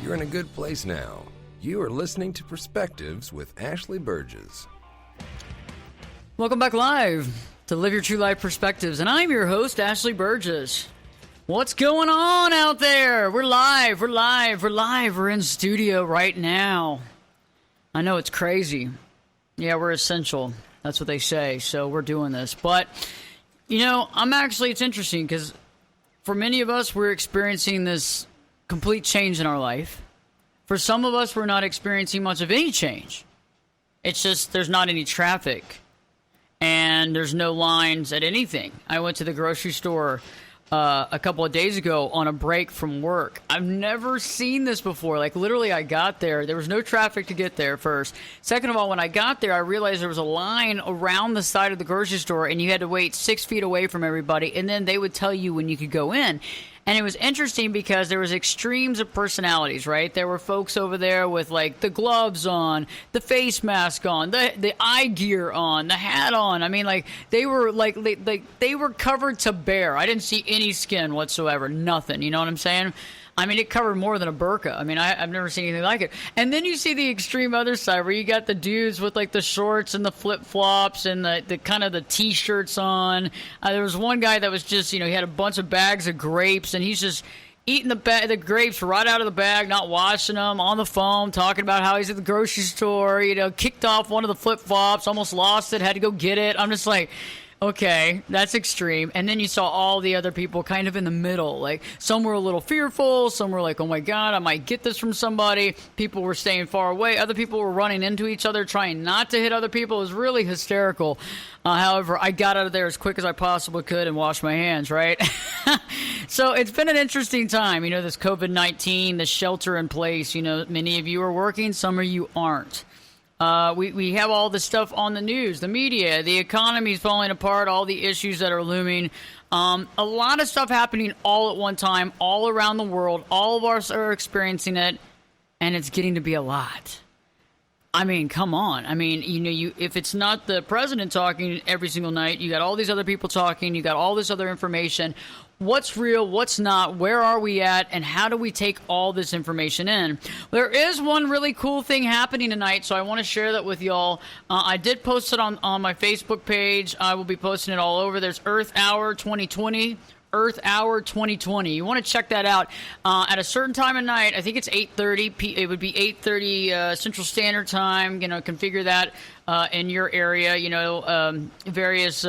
you're in a good place now. You are listening to Perspectives with Ashley Burgess. Welcome back live to Live Your True Life Perspectives, and I'm your host, Ashley Burgess. What's going on out there? We're live. We're in studio right now. I know it's crazy. Yeah, we're essential. That's what they say, so we're doing this. But, it's interesting because for many of us, we're experiencing this complete change in our life. For some of us, we're not experiencing much of any change. It's just there's not any traffic, and there's no lines at anything. I went to the grocery store a couple of days ago on a break from work. I've never seen this before. Like, literally, I got there. There was no traffic to get there first. Second of all, when I got there, I realized there was a line around the side of the grocery store, and you had to wait 6 feet away from everybody, and then they would tell you when you could go in. And it was interesting because there was extremes of personalities, right? There were folks over there with, like, the gloves on, the face mask on, the eye gear on, the hat on. I mean, like, they were they were covered to bare. I didn't see any skin whatsoever, nothing. You know what I'm saying? I mean, it covered more than a burqa. I mean, I've never seen anything like it. And then you see the extreme other side where you got the dudes with, like, the shorts and the flip-flops and the kind of the T-shirts on. There was one guy that was just, he had a bunch of bags of grapes, and he's just eating the grapes right out of the bag, not washing them, on the phone, talking about how he's at the grocery store, kicked off one of the flip-flops, almost lost it, had to go get it. I'm just like, okay, that's extreme. And then you saw all the other people kind of in the middle. Like, some were a little fearful. Some were like, oh, my God, I might get this from somebody. People were staying far away. Other people were running into each other, trying not to hit other people. It was really hysterical. However, I got out of there as quick as I possibly could and washed my hands, right? So it's been an interesting time. This COVID-19, the shelter in place. Many of you are working. Some of you aren't. We have all this stuff on the news, the media, the economy's falling apart, all the issues that are looming. A lot of stuff happening all at one time, all around the world. All of us are experiencing it, and it's getting to be a lot. I mean, come on. I mean, if it's not the president talking every single night, you got all these other people talking, you got all this other information. What's real, what's not, where are we at, and how do we take all this information in? There is one really cool thing happening tonight, so I want to share that with y'all. I did post it on my Facebook page. I will be posting it all over. There's Earth Hour 2020. Earth Hour 2020. You want to check that out at a certain time of night. I think it's 8:30. It would be 8:30 Central Standard Time. Configure that in your area. Various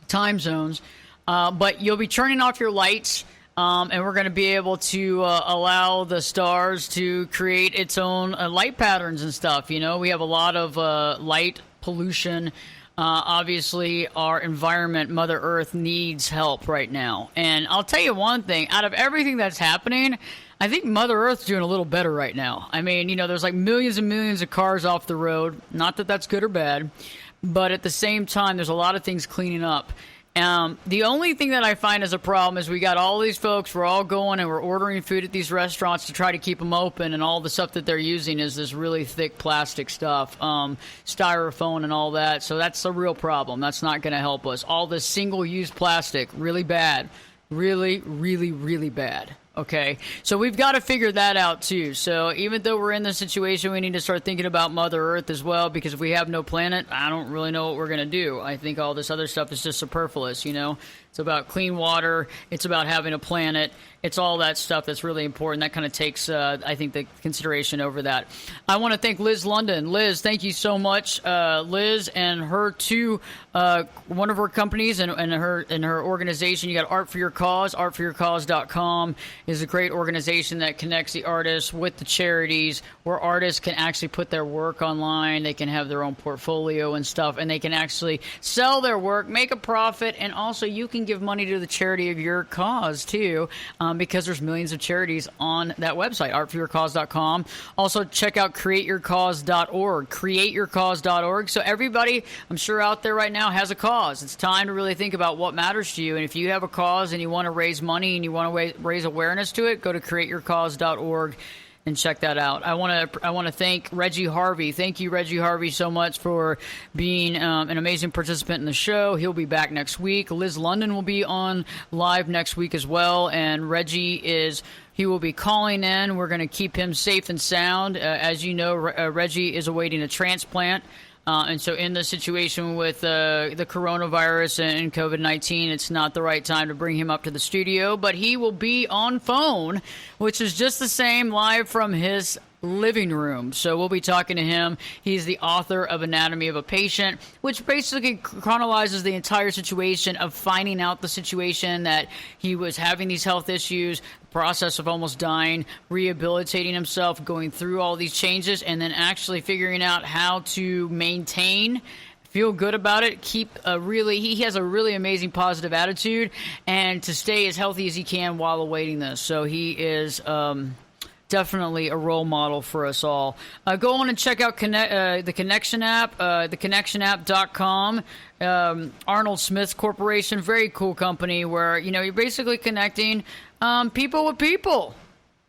time zones. But you'll be turning off your lights, and we're going to be able to allow the stars to create its own light patterns and stuff. We have a lot of light pollution. Obviously, our environment, Mother Earth, needs help right now. And I'll tell you one thing. Out of everything that's happening, I think Mother Earth's doing a little better right now. I mean, there's like millions and millions of cars off the road. Not that that's good or bad. But at the same time, there's a lot of things cleaning up. The only thing that I find as a problem is we got all these folks, we're all going and we're ordering food at these restaurants to try to keep them open, and all the stuff that they're using is this really thick plastic stuff, styrofoam and all that. So that's a real problem. That's not going to help us. All this single-use plastic, really bad. Really, really, really bad. Okay, so we've got to figure that out too. So even though we're in this situation, we need to start thinking about Mother Earth as well, because if we have no planet, I don't really know what we're going to do. I think all this other stuff is just superfluous, It's about clean water. It's about having a planet. It's all that stuff that's really important. That kind of takes, I think, the consideration over that. I want to thank Liz London. Liz, thank you so much. Liz and her one of her companies and her organization. You got Art for Your Cause. Artforyourcause.com is a great organization that connects the artists with the charities, where artists can actually put their work online. They can have their own portfolio and stuff, and they can actually sell their work, make a profit, and also you can give money to the charity of your cause too, because there's millions of charities on that website, artforyourcause.com. Also, check out createyourcause.org, createyourcause.org. So everybody, I'm sure out there right now, has a cause. It's time to really think about what matters to you. And if you have a cause and you want to raise money and you want to raise awareness to it, go to createyourcause.org and check that out. I want to thank Reggie Harvey. Thank you, Reggie Harvey, so much for being an amazing participant in the show. He'll be back next week. Liz London will be on live next week as well, and he will be calling in. We're going to keep him safe and sound. As you know, Reggie is awaiting a transplant. And so in the situation with the coronavirus and COVID-19, it's not the right time to bring him up to the studio. But he will be on phone, which is just the same, live from his living room. So we'll be talking to him. He's the author of Anatomy of a Patient, which basically chronicles the entire situation of finding out the situation that he was having these health issues, process of almost dying, rehabilitating himself, going through all these changes, and then actually figuring out how to maintain, feel good about it, he has a really amazing positive attitude, and to stay as healthy as he can while awaiting this. So he is definitely a role model for us all. Go on and check out the Connection app, theconnectionapp.com. Arnold Smith Corporation, very cool company where, you're basically connecting people with people.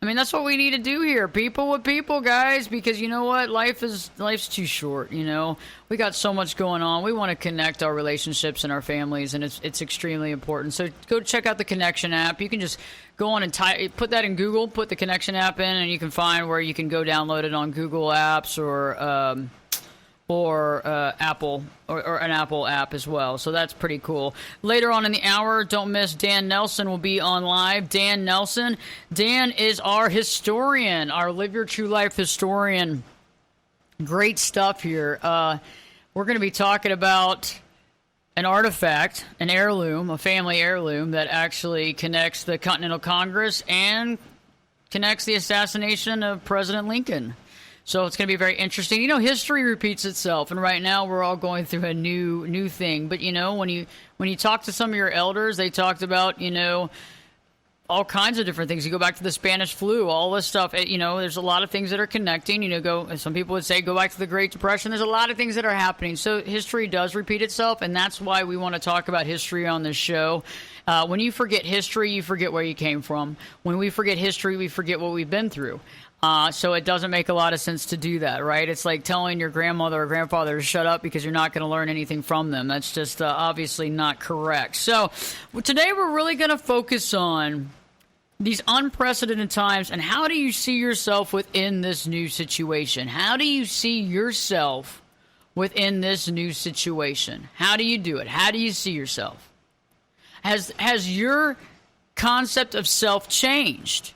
I mean, that's what we need to do here. People with people, guys, because you know what? Life's too short, We got so much going on. We want to connect our relationships and our families, and it's extremely important. So go check out the Connection app. You can just go on and put that in Google, put the Connection app in, and you can find where you can go download it on Google Apps or Apple or an Apple app as well. So that's pretty cool. Later on in the hour, don't miss, Dan Nelson will be on live. Dan Nelson. Dan is our historian, our Live Your True Life historian. Great stuff here. We're going to be talking about an artifact, an heirloom, a family heirloom that actually connects the Continental Congress and connects the assassination of President Lincoln. So it's going to be very interesting. History repeats itself, and right now we're all going through a new thing. But when you talk to some of your elders, they talked about all kinds of different things. You go back to the Spanish flu, all this stuff. There's a lot of things that are connecting. Some people would say go back to the Great Depression. There's a lot of things that are happening. So history does repeat itself, and that's why we want to talk about history on this show. When you forget history, you forget where you came from. When we forget history, we forget what we've been through. So it doesn't make a lot of sense to do that, right? It's like telling your grandmother or grandfather to shut up because you're not going to learn anything from them. That's just obviously not correct. So today we're really going to focus on these unprecedented times, and how do you see yourself within this new situation? How do you see yourself within this new situation? How do you do it? How do you see yourself? Has your concept of self changed?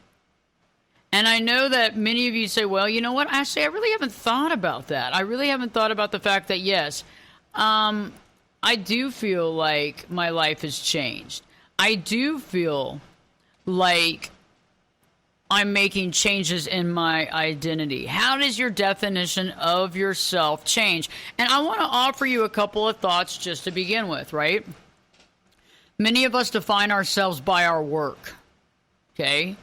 And I know that many of you say, well, you know what? I really haven't thought about that. I really haven't thought about the fact that, yes, I do feel like my life has changed. I do feel like I'm making changes in my identity. How does your definition of yourself change? And I want to offer you a couple of thoughts just to begin with, right? Many of us define ourselves by our work, okay?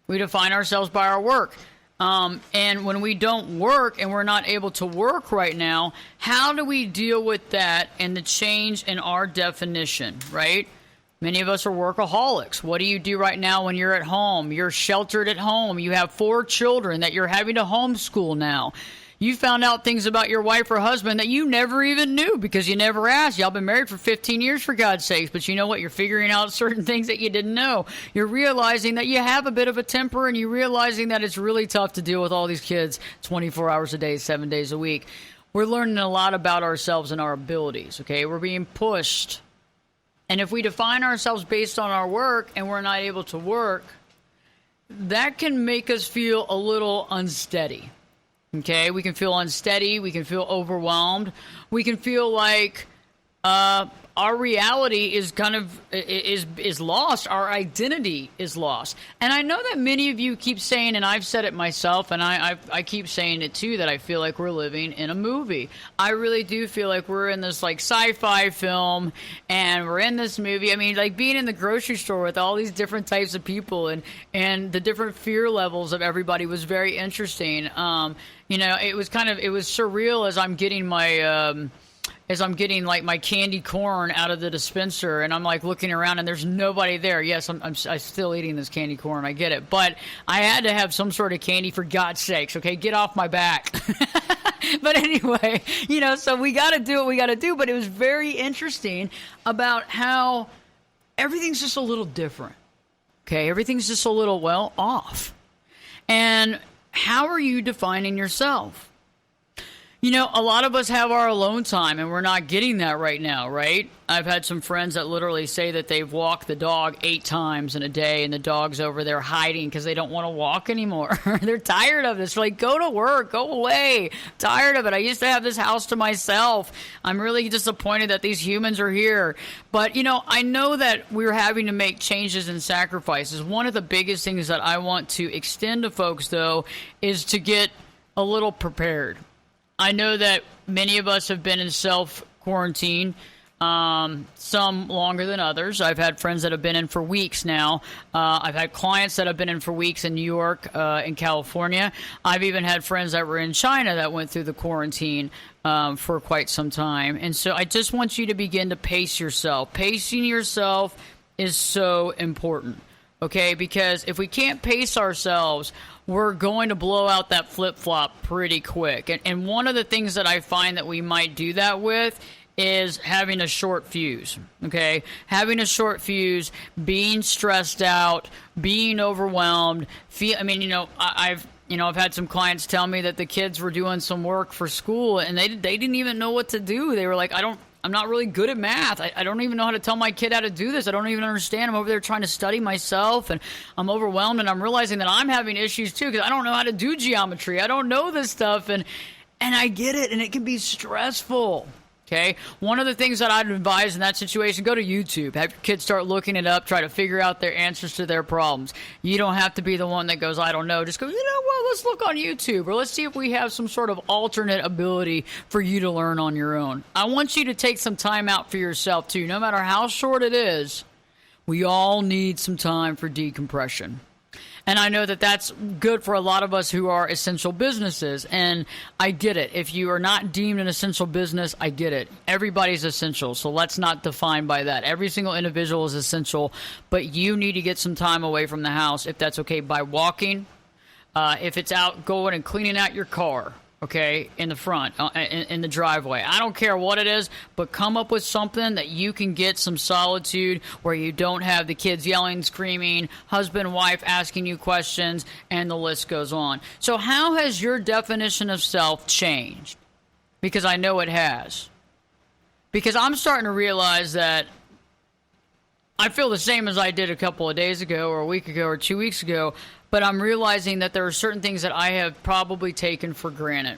We define ourselves by our work. And when we don't work and we're not able to work right now, how do we deal with that and the change in our definition, right? Many of us are workaholics. What do you do right now when you're at home? You're sheltered at home. You have 4 children that you're having to homeschool now. You found out things about your wife or husband that you never even knew because you never asked. Y'all been married for 15 years, for God's sakes. But you know what? You're figuring out certain things that you didn't know. You're realizing that you have a bit of a temper, and you're realizing that it's really tough to deal with all these kids 24 hours a day, 7 days a week. We're learning a lot about ourselves and our abilities, okay? We're being pushed. And if we define ourselves based on our work and we're not able to work, that can make us feel a little unsteady. Okay, we can feel unsteady. We can feel overwhelmed. We can feel like our reality is kind of is lost. Our identity is lost. And I know that many of you keep saying, and I've said it myself, and I keep saying it too, that I feel like we're living in a movie. I really do feel like we're in this like sci-fi film, and we're in this movie. I mean, like being in the grocery store with all these different types of people and the different fear levels of everybody was very interesting. It was surreal as I'm getting my as I'm getting like my candy corn out of the dispenser, and I'm like looking around and there's nobody there. Yes, I'm still eating this candy corn. I get it. But I had to have some sort of candy, for God's sakes. Okay, get off my back. But anyway, so we got to do what we got to do. But it was very interesting about how everything's just a little different. Okay, everything's just a little, off. And how are you defining yourself? A lot of us have our alone time, and we're not getting that right now, right? I've had some friends that literally say that they've walked the dog 8 times in a day, and the dog's over there hiding because they don't want to walk anymore. They're tired of this. They're like, go to work, go away. Tired of it. I used to have this house to myself. I'm really disappointed that these humans are here. But, I know that we're having to make changes and sacrifices. One of the biggest things that I want to extend to folks, though, is to get a little prepared. I know that many of us have been in self-quarantine, some longer than others. I've had friends that have been in for weeks now. I've had clients that have been in for weeks in New York, in California. I've even had friends that were in China that went through the quarantine for quite some time. And so I just want you to begin to pace yourself. Pacing yourself is so important, okay? Because if we can't pace ourselves, we're going to blow out that flip-flop pretty quick. And one of the things that I find that we might do that with is having a short fuse, okay? Having a short fuse, being stressed out, being overwhelmed. I've had some clients tell me that the kids were doing some work for school, and they didn't even know what to do. They were like, I'm not really good at math. I don't even know how to tell my kid how to do this. I don't even understand. I'm over there trying to study myself, and I'm overwhelmed, and I'm realizing that I'm having issues too because I don't know how to do geometry. I don't know this stuff, and I get it, and it can be stressful. Okay, one of the things that I'd advise in that situation, go to YouTube. Have your kids start looking it up, try to figure out their answers to their problems. You don't have to be the one that goes, I don't know. Just go, let's look on YouTube, or let's see if we have some sort of alternate ability for you to learn on your own. I want you to take some time out for yourself, too. No matter how short it is, we all need some time for decompression. And I know that that's good for a lot of us who are essential businesses. And I get it. If you are not deemed an essential business, I get it. Everybody's essential. So let's not define by that. Every single individual is essential. But you need to get some time away from the house, if that's okay, by walking. If it's out going and cleaning out your car, okay, in the front, in the driveway. I don't care what it is, but come up with something that you can get some solitude where you don't have the kids yelling, screaming, husband, wife asking you questions, and the list goes on. So how has your definition of self changed? Because I know it has. Because I'm starting to realize that I feel the same as I did a couple of days ago or a week ago or 2 weeks ago, but I'm realizing that there are certain things that I have probably taken for granted.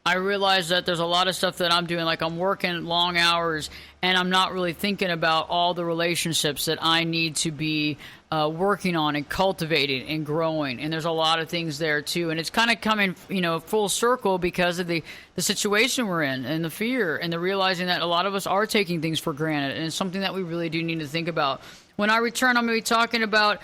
I realize that there's a lot of stuff that I'm doing, like I'm working long hours, and I'm not really thinking about all the relationships that I need to be working on and cultivating and growing. And there's a lot of things there, too. And it's kind of coming, full circle because of the situation we're in and the fear and the realizing that a lot of us are taking things for granted. And it's something that we really do need to think about. When I return, I'm going to be talking about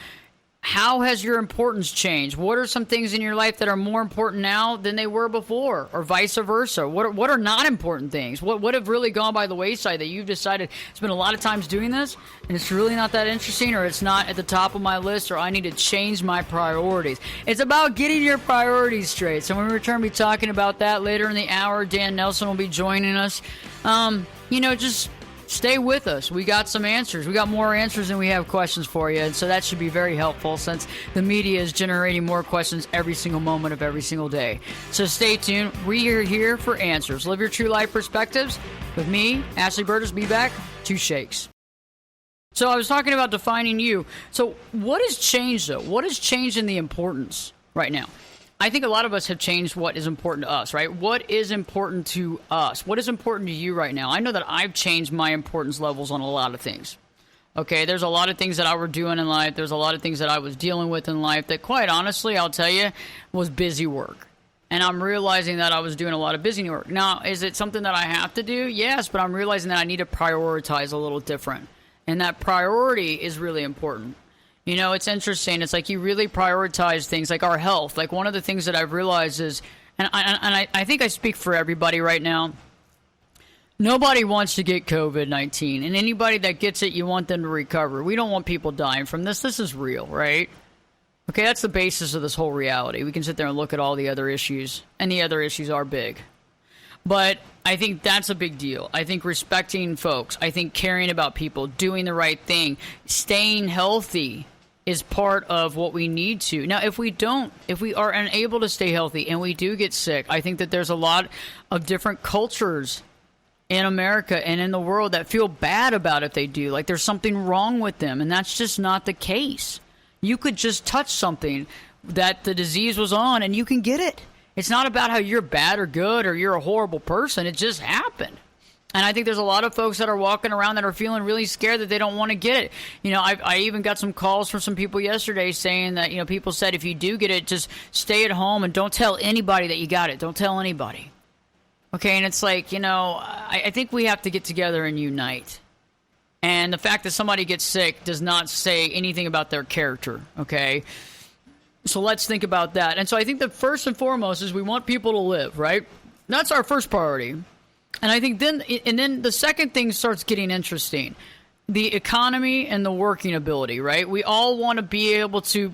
how has your importance changed? What are some things in your life that are more important now than they were before, or vice versa? What are not important things? What have really gone by the wayside that you've decided it's been a lot of times doing this and it's really not that interesting, or it's not at the top of my list, or I need to change my priorities? It's about getting your priorities straight. So when we return, we'll be talking about that later in the hour. Dan Nelson will be joining us. Just stay with us. We got some answers. We got more answers than we have questions for you. And so that should be very helpful since the media is generating more questions every single moment of every single day. So stay tuned. We are here for answers. Live your true life perspectives with me, Ashley Burgess. Be back. 2 shakes. So I was talking about defining you. So what has changed, though? What has changed in the importance right now? I think a lot of us have changed what is important to us, right? What is important to us? What is important to you right now? I know that I've changed my importance levels on a lot of things. Okay, there's a lot of things that I were doing in life. There's a lot of things that I was dealing with in life that, quite honestly, I'll tell you, was busy work. And I'm realizing that I was doing a lot of busy work. Now, is it something that I have to do? Yes, but I'm realizing that I need to prioritize a little different. And that priority is really important. It's interesting. It's like you really prioritize things like our health. Like one of the things that I've realized is, and I think I speak for everybody right now, Nobody wants to get COVID-19, and anybody that gets it, you want them to recover. We don't want people dying from this. This is real, right? Okay, that's the basis of this whole reality. We can sit there and look at all the other issues, and the other issues are big. But I think that's a big deal. I think respecting folks, I think caring about people, doing the right thing, staying healthy is part of what we need to. Now, if we are unable to stay healthy and we do get sick, I think that there's a lot of different cultures in America and in the world that feel bad about it. They do. Like there's something wrong with them, and that's just not the case. You could just touch something that the disease was on and you can get it. It's not about how you're bad or good or you're a horrible person. It just happened. And I think there's a lot of folks that are walking around that are feeling really scared that they don't want to get it. You know, I even got some calls from some people yesterday saying that, you know, people said if you do get it, just stay at home and don't tell anybody that you got it. Don't tell anybody. Okay, and it's like, you know, I think we have to get together and unite. And the fact that somebody gets sick does not say anything about their character, okay? So let's think about that. And so I think that first and foremost is we want people to live, right? That's our first priority. And I think then the second thing starts getting interesting. The economy and the working ability, right? We all want to be able to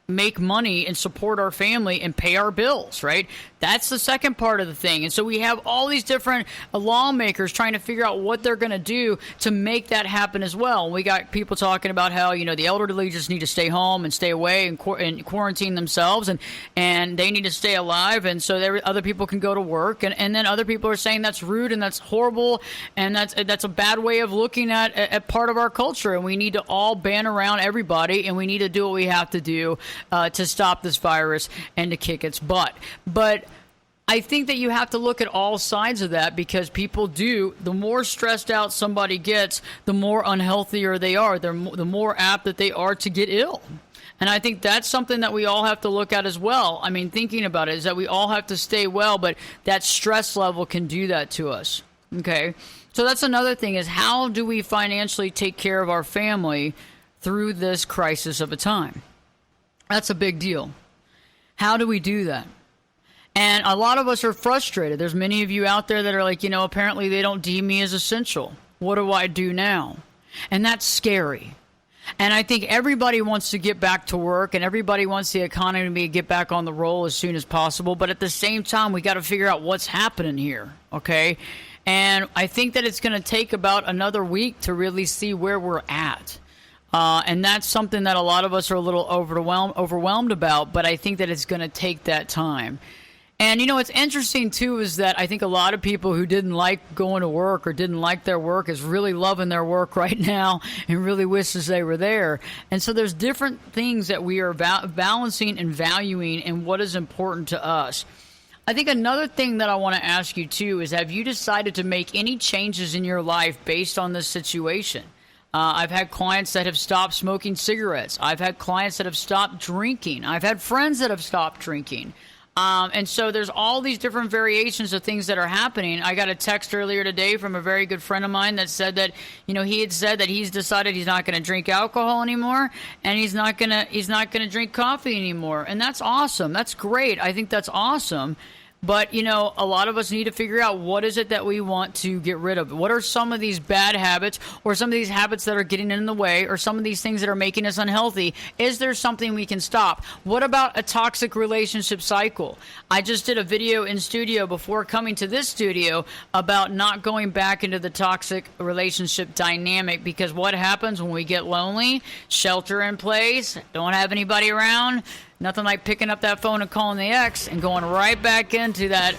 make money and support our family and pay our bills, right? That's the second part of the thing. And so we have all these different lawmakers trying to figure out what they're going to do to make that happen as well. We got people talking about how, you know, the elderly just need to stay home and stay away and quarantine themselves, and they need to stay alive. And so other people can go to work. And then other people are saying that's rude and that's horrible. And that's a bad way of looking at part of our culture. And we need to all band around everybody, and we need to do what we have to do to stop this virus and to kick its butt. But I think that you have to look at all sides of that, because people do, the more stressed out somebody gets, the more unhealthier they are. The more apt that they are to get ill. And I think that's something that we all have to look at as well. I mean, thinking about it is that we all have to stay well, but that stress level can do that to us. Okay. So that's another thing, is how do we financially take care of our family through this crisis of a time? That's a big deal. How do we do that? And a lot of us are frustrated. There's many of you out there that are like, you know, apparently they don't deem me as essential. What do I do now? And that's scary. And I think everybody wants to get back to work, and everybody wants the economy to get back on the roll as soon as possible. But at the same time, we got to figure out what's happening here. Okay. And I think that it's going to take about another week to really see where we're at. And that's something that a lot of us are a little overwhelmed about, but I think that it's going to take that time. And, you know, what's interesting, too, is that I think a lot of people who didn't like going to work or didn't like their work is really loving their work right now and really wishes they were there. And so there's different things that we are balancing and valuing and what is important to us. I think another thing that I want to ask you, too, is have you decided to make any changes in your life based on this situation? I've had clients that have stopped smoking cigarettes. I've had clients that have stopped drinking. I've had friends that have stopped drinking. And so there's all these different variations of things that are happening. I got a text earlier today from a very good friend of mine that said that, you know, he had said that he's decided he's not going to drink alcohol anymore, and he's not going to drink coffee anymore. And that's awesome. That's great. I think that's awesome. But, you know, a lot of us need to figure out what is it that we want to get rid of. What are some of these bad habits, or some of these habits that are getting in the way, or some of these things that are making us unhealthy? Is there something we can stop? What about a toxic relationship cycle? I just did a video in studio before coming to this studio about not going back into the toxic relationship dynamic, because what happens when we get lonely? Shelter in place, don't have anybody around. Nothing like picking up that phone and calling the ex and going right back into that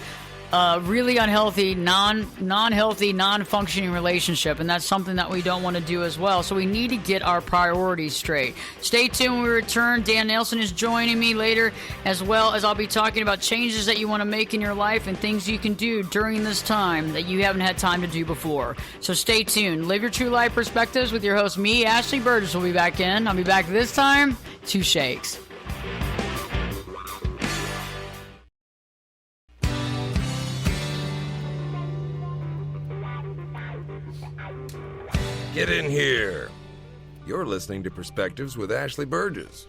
really unhealthy, non-healthy, non-functioning relationship. And that's something that we don't want to do as well. So we need to get our priorities straight. Stay tuned when we return. Dan Nelson is joining me later, as well as I'll be talking about changes that you want to make in your life and things you can do during this time that you haven't had time to do before. So stay tuned. Live your true life perspectives with your host, me, Ashley Burgess, will be back in. I'll be back this time. 2 shakes. Get in here. You're listening to Perspectives with Ashley Burgess.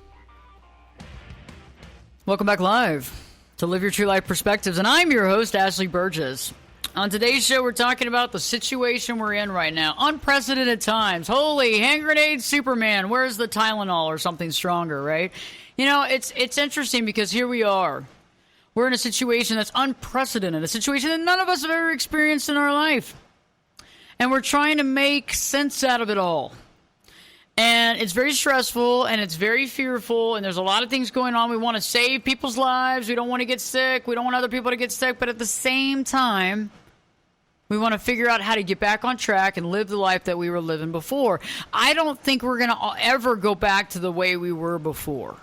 Welcome back live to Live Your True Life Perspectives, and I'm your host, Ashley Burgess. On today's show, we're talking about the situation we're in right now. Unprecedented times. Holy hand grenade Superman. Where's the Tylenol or something stronger, right? You know, it's interesting because here we are. We're in a situation that's unprecedented, a situation that none of us have ever experienced in our life. And we're trying to make sense out of it all. And it's very stressful and it's very fearful and there's a lot of things going on. We want to save people's lives. We don't want to get sick. We don't want other people to get sick. But at the same time, we want to figure out how to get back on track and live the life that we were living before. I don't think we're going to ever go back to the way we were before.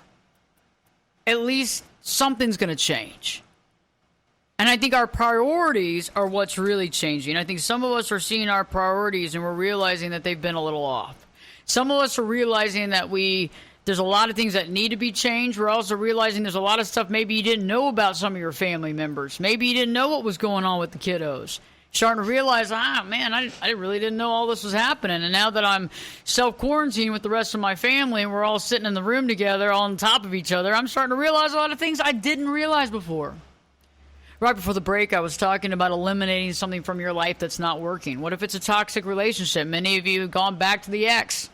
At least something's going to change. And I think our priorities are what's really changing. I think some of us are seeing our priorities and we're realizing that they've been a little off. Some of us are realizing that there's a lot of things that need to be changed. We're also realizing there's a lot of stuff maybe you didn't know about some of your family members. Maybe you didn't know what was going on with the kiddos. Starting to realize, man, I really didn't know all this was happening. And now that I'm self-quarantined with the rest of my family and we're all sitting in the room together on top of each other, I'm starting to realize a lot of things I didn't realize before. Right before the break, I was talking about eliminating something from your life that's not working. What if it's a toxic relationship? Many of you have gone back to the ex.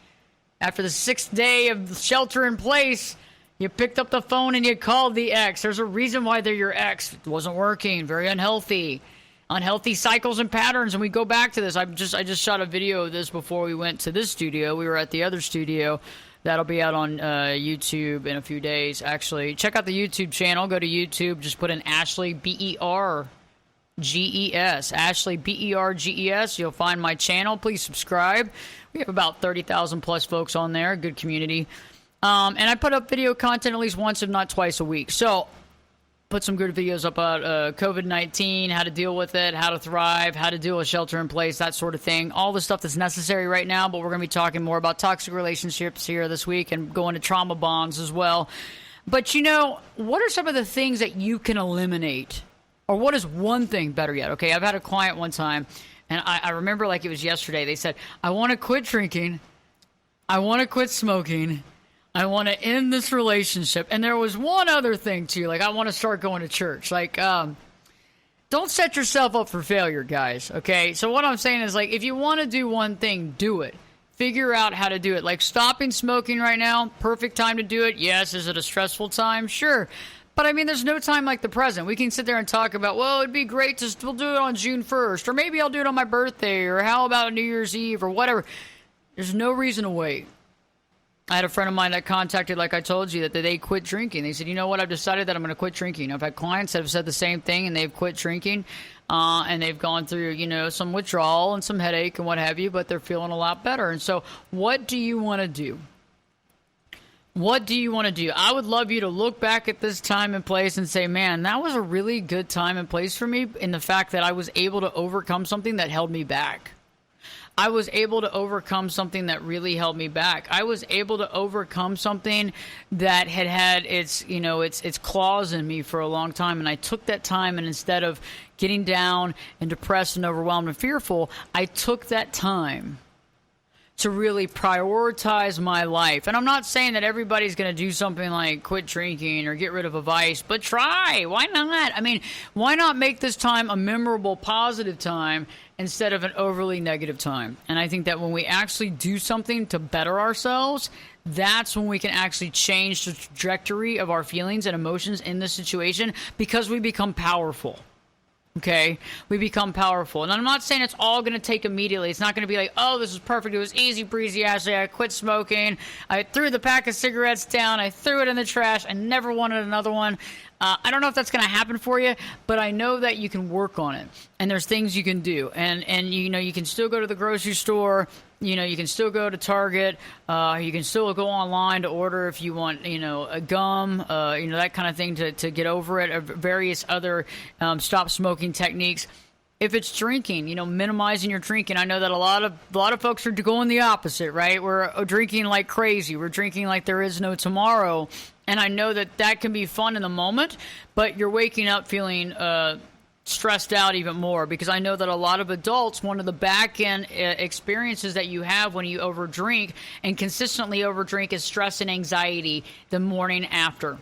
After the 6th day of shelter in place, you picked up the phone and you called the ex. There's a reason why they're your ex. It wasn't working. Very unhealthy. Unhealthy cycles and patterns. And we go back to this. I just shot a video of this before we went to this studio. We were at the other studio. That'll be out on YouTube in a few days, actually. Check out the YouTube channel. Go to YouTube. Just put in Ashley, Berges. Ashley, Berges. You'll find my channel. Please subscribe. We have about 30,000 plus folks on there. Good community. And I put up video content at least once, if not twice a week. So put some good videos up about COVID-19, how to deal with it, how to thrive, how to deal with shelter in place, that sort of thing. All the stuff that's necessary right now, but we're going to be talking more about toxic relationships here this week and going to trauma bonds as well. But, you know, what are some of the things that you can eliminate? Or what is one thing, better yet? Okay, I've had a client one time, and I remember like it was yesterday. They said, I want to quit drinking. I want to quit smoking. I want to end this relationship. And there was one other thing, too. Like, I want to start going to church. Like, don't set yourself up for failure, guys, okay? So what I'm saying is, like, if you want to do one thing, do it. Figure out how to do it. Like, stopping smoking right now, perfect time to do it. Yes, is it a stressful time? Sure. But, I mean, there's no time like the present. We can sit there and talk about, well, it'd be great to still do it on June 1st. Or maybe I'll do it on my birthday. Or how about New Year's Eve or whatever. There's no reason to wait. I had a friend of mine that contacted, like I told you, that they quit drinking. They said, you know what, I've decided that I'm going to quit drinking. I've had clients that have said the same thing, and they've quit drinking. And they've gone through, you know, some withdrawal and some headache and what have you, but they're feeling a lot better. And so what do you want to do? What do you want to do? I would love you to look back at this time and place and say, man, that was a really good time and place for me in the fact that I was able to overcome something that held me back. I was able to overcome something that really held me back. I was able to overcome something that had its claws in me for a long time. And I took that time, and instead of getting down and depressed and overwhelmed and fearful, I took that time to really prioritize my life. And I'm not saying that everybody's going to do something like quit drinking or get rid of a vice, but try. Why not? I mean, why not make this time a memorable, positive time instead of an overly negative time? And I think that when we actually do something to better ourselves, that's when we can actually change the trajectory of our feelings and emotions in this situation, because we become powerful. Okay, we become powerful. And I'm not saying it's all going to take immediately. It's not going to be like, oh, this is perfect. It was easy breezy, Ashley. I quit smoking. I threw the pack of cigarettes down. I threw it in the trash. I never wanted another one. I don't know if that's going to happen for you, but I know that you can work on it. And there's things you can do. And you know, you can still go to the grocery store. You know, you can still go to Target. You can still go online to order if you want, you know, a gum, you know, that kind of thing to get over it, or various other stop smoking techniques. If it's drinking, you know, minimizing your drinking. I know that a lot of folks are going the opposite, right? We're drinking like crazy. We're drinking like there is no tomorrow. And I know that can be fun in the moment, but you're waking up feeling stressed out even more, because I know that a lot of adults, one of the back end experiences that you have when you overdrink and consistently overdrink is stress and anxiety the morning after.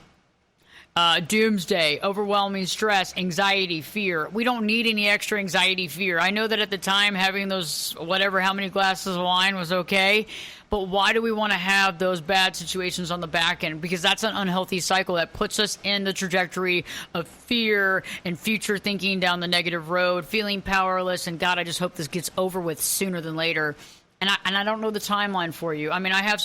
doomsday, overwhelming stress, anxiety, fear. We don't need any extra anxiety, fear. I know that at the time having those how many glasses of wine was okay, but why do we want to have those bad situations on the back end? Because that's an unhealthy cycle that puts us in the trajectory of fear and future thinking down the negative road, feeling powerless, and God, I just hope this gets over with sooner than later. And I don't know the timeline for you. I mean, I have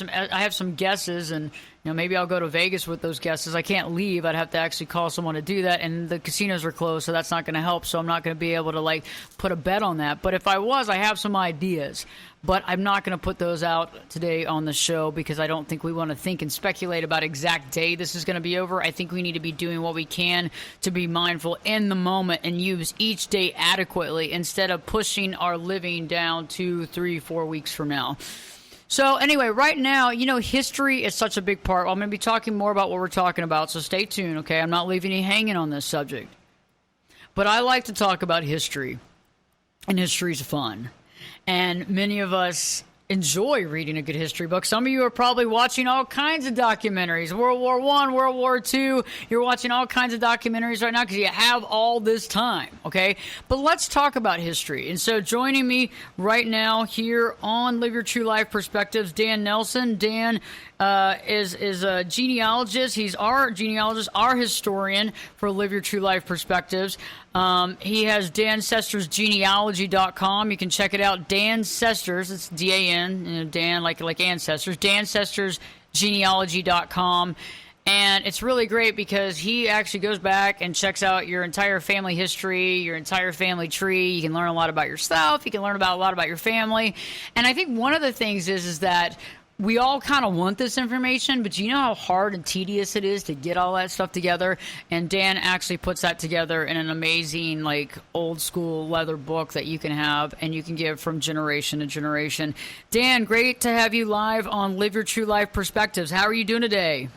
some guesses, and maybe I'll go to Vegas with those guesses. I can't leave. I'd have to actually call someone to do that, and the casinos are closed, so that's not going to help. So I'm not going to be able to put a bet on that. But if I was, I have some ideas. But I'm not going to put those out today on the show because I don't think we want to think and speculate about exact day this is going to be over. I think we need to be doing what we can to be mindful in the moment and use each day adequately instead of pushing our living down 2, 3, 4 weeks from now. So anyway, right now, history is such a big part. I'm going to be talking more about what we're talking about, so stay tuned, okay? I'm not leaving you hanging on this subject. But I like to talk about history, and history's fun. And many of us enjoy reading a good history book. Some of you are probably watching all kinds of documentaries. World War I, World War II. You're watching all kinds of documentaries right now because you have all this time, okay? But let's talk about history. And so joining me right now here on Live Your True Life Perspectives, Dan Nelson. Dan is a genealogist. He's our genealogist, our historian for Live Your True Life Perspectives. He has DanCestersGenealogy.com. You can check it out. Dan Cesters, it's D-A-N, Dan like ancestors. DanCestersGenealogy.com. And it's really great because he actually goes back and checks out your entire family history, your entire family tree. You can learn a lot about yourself. You can learn a lot about your family. And I think one of the things is that we all kind of want this information, but you know how hard and tedious it is to get all that stuff together? And Dan actually puts that together in an amazing, old school leather book that you can have and you can give from generation to generation. Dan, great to have you live on Live Your True Life Perspectives. How are you doing today?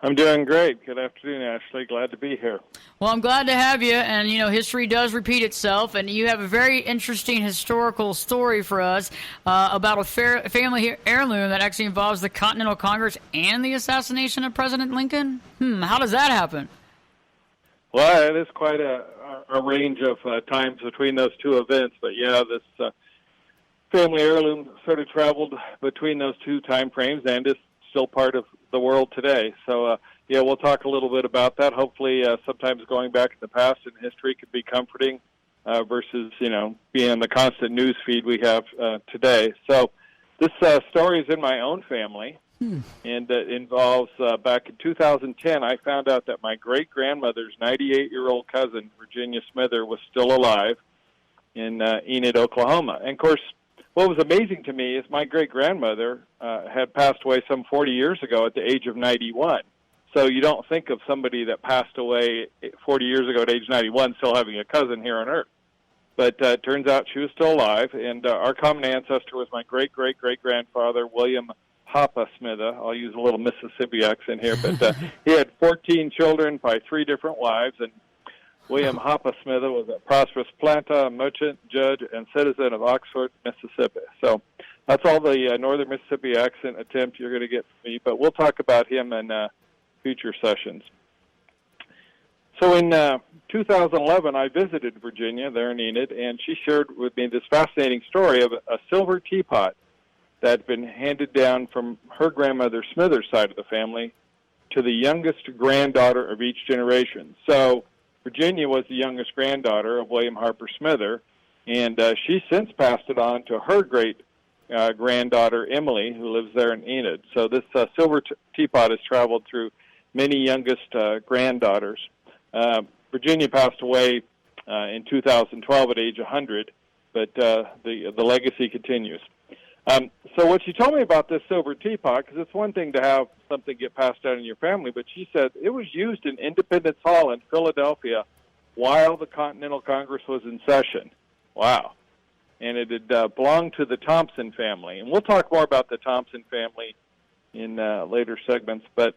I'm doing great. Good afternoon, Ashley. Glad to be here. Well, I'm glad to have you. And, history does repeat itself. And you have a very interesting historical story for us about a family heirloom that actually involves the Continental Congress and the assassination of President Lincoln. How does that happen? Well, it is quite a range of times between those two events. But, yeah, this family heirloom sort of traveled between those two time frames and is still part of the world today. So, we'll talk a little bit about that. Hopefully, sometimes going back in the past in history could be comforting versus, being the constant news feed we have today. So this story is in my own family, and it involves back in 2010, I found out that my great-grandmother's 98-year-old cousin, Virginia Smither, was still alive in Enid, Oklahoma. And, of course, what was amazing to me is my great-grandmother had passed away some 40 years ago at the age of 91. So you don't think of somebody that passed away 40 years ago at age 91 still having a cousin here on Earth. But it turns out she was still alive, and our common ancestor was my great-great-great-grandfather, William Hoppe Smither. I'll use a little Mississippi accent here, but he had 14 children by 3 different wives, and William Hoppe Smither was a prosperous planter, merchant, judge, and citizen of Oxford, Mississippi. So that's all the northern Mississippi accent attempt you're going to get from me, but we'll talk about him in future sessions. So in 2011, I visited Virginia there in Enid, and she shared with me this fascinating story of a silver teapot that had been handed down from her grandmother Smither's side of the family to the youngest granddaughter of each generation. So Virginia was the youngest granddaughter of William Harper Smither, and she since passed it on to her great-granddaughter, Emily, who lives there in Enid. So this silver teapot has traveled through many youngest granddaughters. Virginia passed away in 2012 at age 100, but the legacy continues. So what she told me about this silver teapot, because it's one thing to have something get passed down in your family, but she said it was used in Independence Hall in Philadelphia while the Continental Congress was in session. Wow. And it had belonged to the Thompson family. And we'll talk more about the Thompson family in later segments. But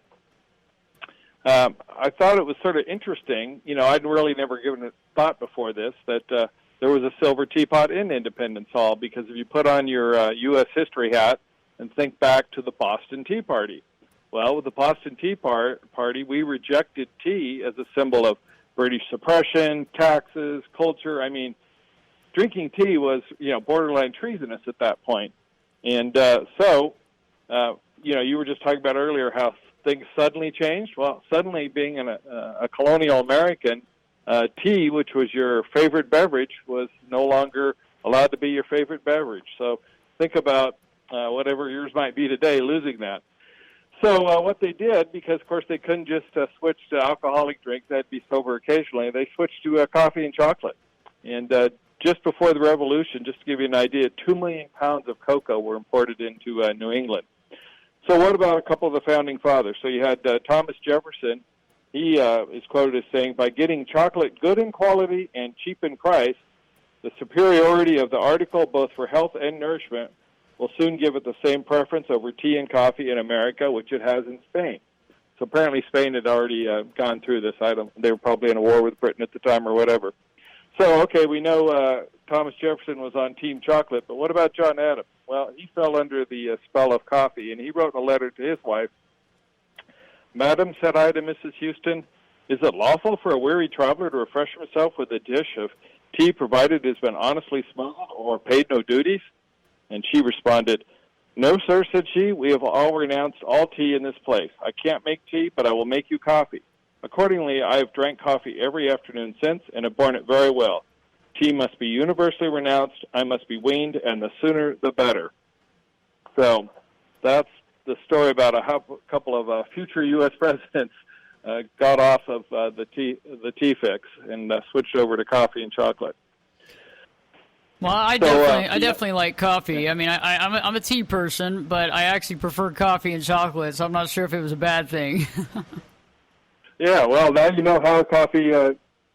I thought it was sort of interesting. I'd really never given it thought before this, that there was a silver teapot in Independence Hall, because if you put on your U.S. history hat and think back to the Boston Tea Party, Well, with the Boston Tea Party, we rejected tea as a symbol of British suppression, taxes, culture. I mean, drinking tea was, borderline treasonous at that point. And you were just talking about earlier how things suddenly changed. Well, suddenly being a colonial American, tea, which was your favorite beverage, was no longer allowed to be your favorite beverage. So think about whatever yours might be today, losing that. So what they did, because, of course, they couldn't just switch to alcoholic drinks, they'd be sober occasionally, they switched to coffee and chocolate. And just before the Revolution, just to give you an idea, 2 million pounds of cocoa were imported into New England. So what about a couple of the founding fathers? So you had Thomas Jefferson. He is quoted as saying, "By getting chocolate good in quality and cheap in price, the superiority of the article, both for health and nourishment, will soon give it the same preference over tea and coffee in America, which it has in Spain." So apparently Spain had already gone through this. They were probably in a war with Britain at the time or whatever. So, okay, we know Thomas Jefferson was on Team Chocolate, but what about John Adams? Well, he fell under the spell of coffee, and he wrote a letter to his wife. "Madam," said I to Mrs. Houston, "is it lawful for a weary traveler to refresh himself with a dish of tea provided it has been honestly smuggled or paid no duties?" And she responded, "No, sir," said she, "we have all renounced all tea in this place. I can't make tea, but I will make you coffee. Accordingly, I have drank coffee every afternoon since and have borne it very well. Tea must be universally renounced. I must be weaned, and the sooner the better." So that's the story about a couple of future U.S. presidents got off of the tea fix and switched over to coffee and chocolate. Well, I definitely like coffee. I mean, I'm a tea person, but I actually prefer coffee and chocolate, so I'm not sure if it was a bad thing. Yeah, well, now you know how coffee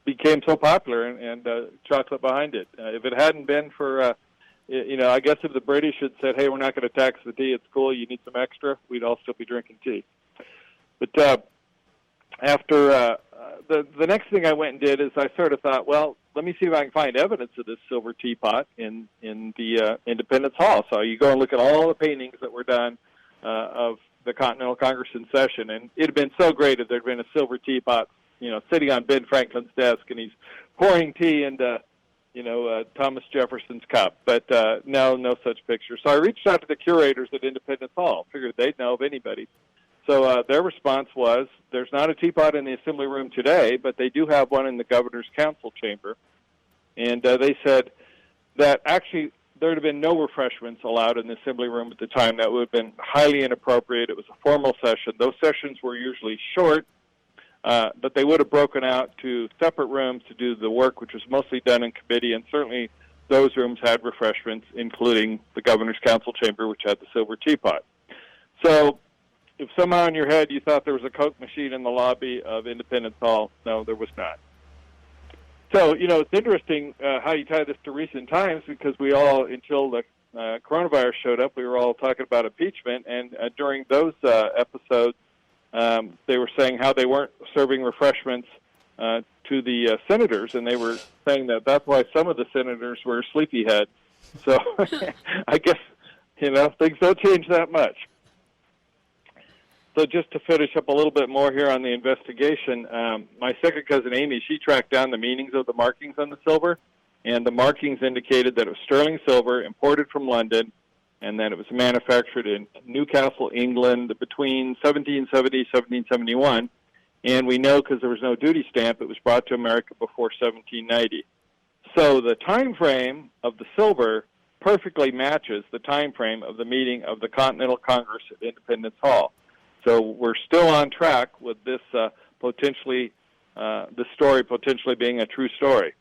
became so popular and chocolate behind it. If it hadn't been for, I guess if the British had said, "Hey, we're not going to tax the tea at school, you need some extra," we'd all still be drinking tea. But after the next thing I went and did is I sort of thought, well, let me see if I can find evidence of this silver teapot in the Independence Hall. So you go and look at all the paintings that were done of the Continental Congress in session, and it had been so great if there had been a silver teapot, sitting on Ben Franklin's desk, and he's pouring tea into, Thomas Jefferson's cup. But no such picture. So I reached out to the curators at Independence Hall, figured they'd know of anybody. So their response was, there's not a teapot in the assembly room today, but they do have one in the governor's council chamber. And they said that actually there would have been no refreshments allowed in the assembly room at the time. That would have been highly inappropriate. It was a formal session. Those sessions were usually short, but they would have broken out to separate rooms to do the work, which was mostly done in committee, and certainly those rooms had refreshments, including the governor's council chamber, which had the silver teapot. So if somehow in your head you thought there was a Coke machine in the lobby of Independence Hall, no, there was not. So, it's interesting how you tie this to recent times, because we all, until the coronavirus showed up, we were all talking about impeachment, and during those episodes, they were saying how they weren't serving refreshments to the senators, and they were saying that that's why some of the senators were sleepyhead. So I guess, things don't change that much. So just to finish up a little bit more here on the investigation, my second cousin Amy, she tracked down the meanings of the markings on the silver, and the markings indicated that it was sterling silver imported from London, and that it was manufactured in Newcastle, England, between 1770 and 1771. And we know, because there was no duty stamp, it was brought to America before 1790. So the time frame of the silver perfectly matches the time frame of the meeting of the Continental Congress at Independence Hall. So we're still on track with this story potentially being a true story.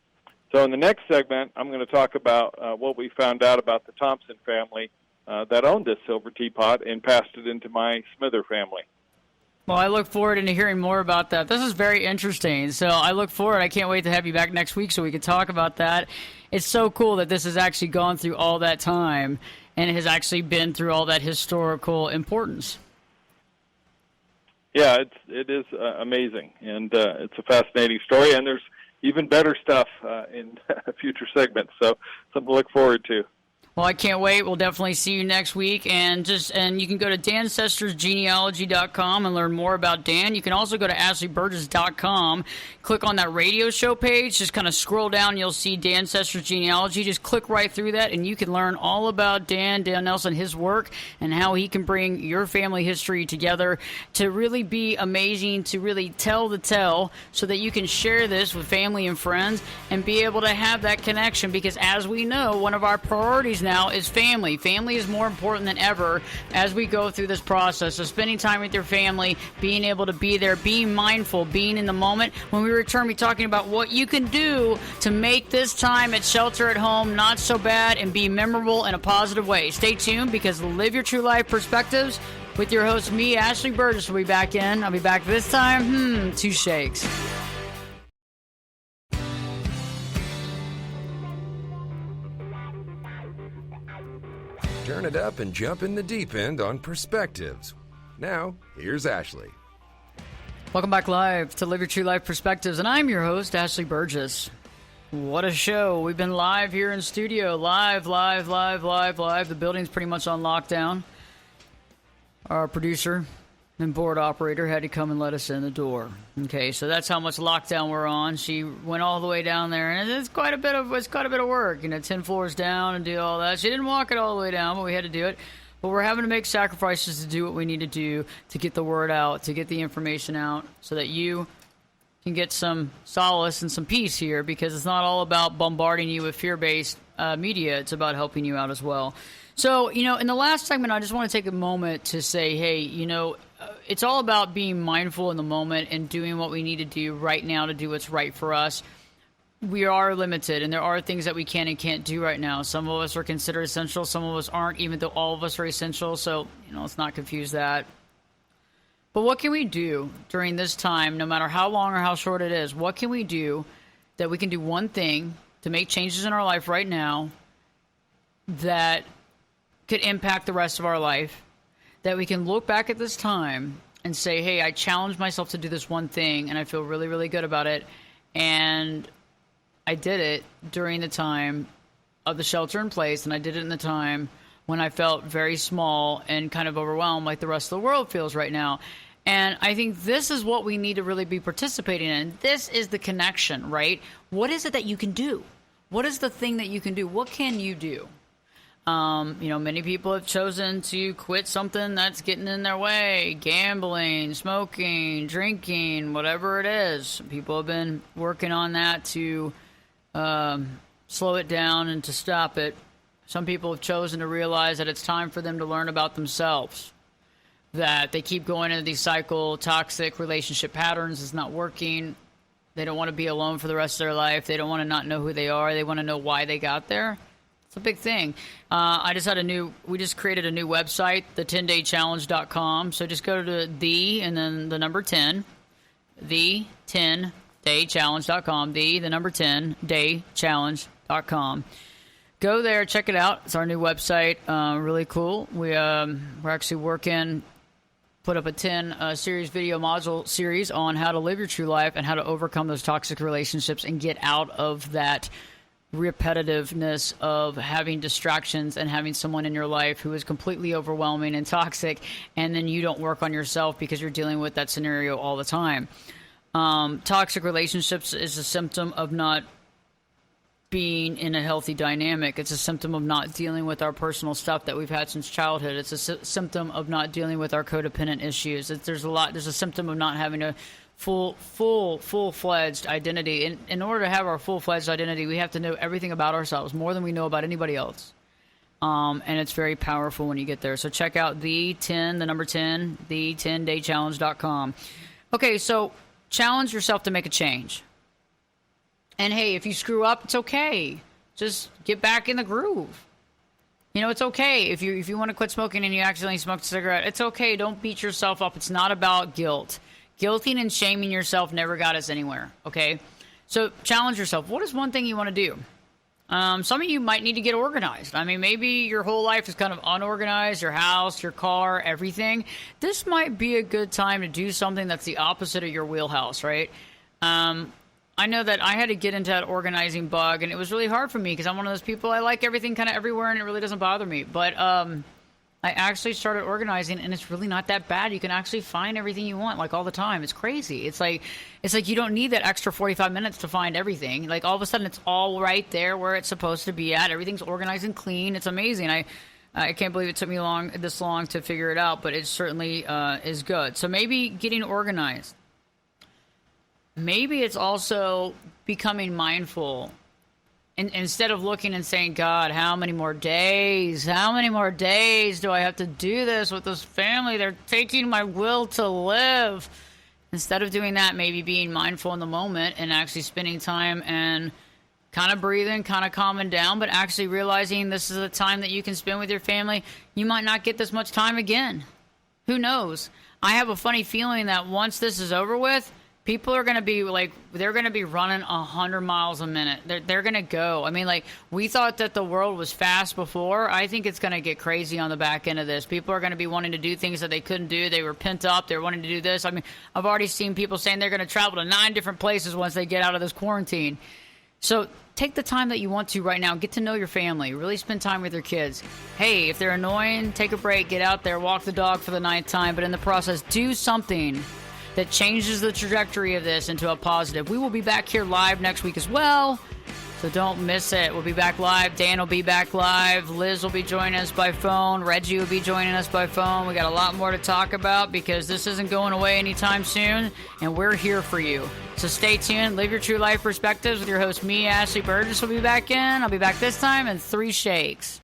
So in the next segment, I'm going to talk about what we found out about the Thompson family that owned this silver teapot and passed it into my Smither family. Well, I look forward to hearing more about that. This is very interesting. So I look forward. I can't wait to have you back next week so we can talk about that. It's so cool that this has actually gone through all that time and has actually been through all that historical importance. Yeah, it is amazing, and it's a fascinating story, and there's even better stuff in future segments, so something to look forward to. Well, I can't wait. We'll definitely see you next week. And you can go to dancestorsgenealogy.com and learn more about Dan. You can also go to ashleyburgess.com, click on that radio show page, just kind of scroll down, you'll see Dan Ancestors Genealogy. Just click right through that, and you can learn all about Dan Nelson, his work, and how he can bring your family history together to really be amazing, to really tell the tale, so that you can share this with family and friends and be able to have that connection. Because as we know, one of our priorities now is family. Family is more important than ever as we go through this process. So spending time with your family, being able to be there, being mindful, being in the moment. When we return, we're talking about what you can do to make this time at shelter at home not so bad and be memorable in a positive way. Stay tuned, because Live Your True Life Perspectives with your host, me, Ashley Burgess, will be back in. I'll be back this time. 2 shakes. Turn it up and jump in the deep end on Perspectives. Now, here's Ashley. Welcome back live to Live Your True Life Perspectives, and I'm your host, Ashley Burgess. What a show. We've been live here in studio. Live. The building's pretty much on lockdown. Our producer and board operator had to come and let us in the door. Okay, so that's how much lockdown we're on. She went all the way down there, and it's quite a bit of work. 10 floors down and do all that. She didn't walk it all the way down, but we had to do it. But we're having to make sacrifices to do what we need to do to get the word out, to get the information out, so that you can get some solace and some peace here, because it's not all about bombarding you with fear-based media. It's about helping you out as well. So, in the last segment, I just want to take a moment to say, hey, it's all about being mindful in the moment and doing what we need to do right now to do what's right for us. We are limited, and there are things that we can and can't do right now. Some of us are considered essential. Some of us aren't, even though all of us are essential. So, let's not confuse that. But what can we do during this time, no matter how long or how short it is? What can we do that we can do one thing to make changes in our life right now that could impact the rest of our life, that we can look back at this time and say, hey, I challenged myself to do this one thing, and I feel really, really good about it. And I did it during the time of the shelter in place, and I did it in the time when I felt very small and kind of overwhelmed like the rest of the world feels right now. And I think this is what we need to really be participating in. This is the connection, right? What is it that you can do? What is the thing that you can do? What can you do? Many people have chosen to quit something that's getting in their way. Gambling, smoking, drinking, whatever it is. People have been working on that to slow it down and to stop it. Some people have chosen to realize that it's time for them to learn about themselves. That they keep going into these toxic relationship patterns. It's not working. They don't want to be alone for the rest of their life. They don't want to not know who they are. They want to know why they got there. It's a big thing. We just created a new website, the10daychallenge.com. So just go to the and then the number 10, the10daychallenge.com, the number 10daychallenge.com. Go there, check it out. It's our new website. Really cool. We're actually put up a 10 series video module series on how to live your true life and how to overcome those toxic relationships and get out of that repetitiveness of having distractions and having someone in your life who is completely overwhelming and toxic, and then you don't work on yourself because you're dealing with that scenario all the time. Toxic relationships is a symptom of not being in a healthy dynamic. It's a symptom of not dealing with our personal stuff that we've had since childhood. It's a symptom of not dealing with our codependent issues. There's a symptom of not having a full-fledged identity. In order to have our full-fledged identity, we have to know everything about ourselves, more than we know about anybody else. And it's very powerful when you get there. So check out the 10daychallenge.com. Okay, so challenge yourself to make a change. And hey, if you screw up, it's okay. Just get back in the groove. It's okay if you want to quit smoking and you accidentally smoked a cigarette. It's okay. Don't beat yourself up. It's not about guilt. Guilting and shaming yourself never got us anywhere, okay? So challenge yourself. What is one thing you want to do? Some of you might need to get organized. I mean, maybe your whole life is kind of unorganized, your house, your car, everything. This might be a good time to do something that's the opposite of your wheelhouse, right? I know that I had to get into that organizing bug, and it was really hard for me because I'm one of those people, I like everything kind of everywhere, and it really doesn't bother me. But I actually started organizing, and it's really not that bad. You can actually find everything you want, like, all the time. It's crazy. It's like you don't need that extra 45 minutes to find everything. Like, all of a sudden, it's all right there where it's supposed to be at. Everything's organized and clean. It's amazing. I can't believe it took me this long to figure it out, but it certainly is good. So maybe getting organized. Maybe it's also becoming mindful. Instead of looking and saying, God, how many more days? How many more days do I have to do this with this family? They're taking my will to live. Instead of doing that, maybe being mindful in the moment and actually spending time and kind of breathing, kind of calming down, but actually realizing this is a time that you can spend with your family. You might not get this much time again. Who knows? I have a funny feeling that once this is over with, people are going to be like, they're going to be running 100 miles a minute. They're going to go. I mean, like, we thought that the world was fast before. I think it's going to get crazy on the back end of this. People are going to be wanting to do things that they couldn't do. They were pent up. They're wanting to do this. I mean, I've already seen people saying they're going to travel to 9 different places once they get out of this quarantine. So take the time that you want to right now. Get to know your family. Really spend time with your kids. Hey, if they're annoying, take a break. Get out there. Walk the dog for the 9th time. But in the process, do something that changes the trajectory of this into a positive. We will be back here live next week as well, so don't miss it. We'll be back live. Dan will be back live. Liz will be joining us by phone. Reggie will be joining us by phone. We got a lot more to talk about because this isn't going away anytime soon, and we're here for you. So stay tuned. Live your true life perspectives with your host, me, Ashley Burgess, will be back in. I'll be back this time in 3 shakes.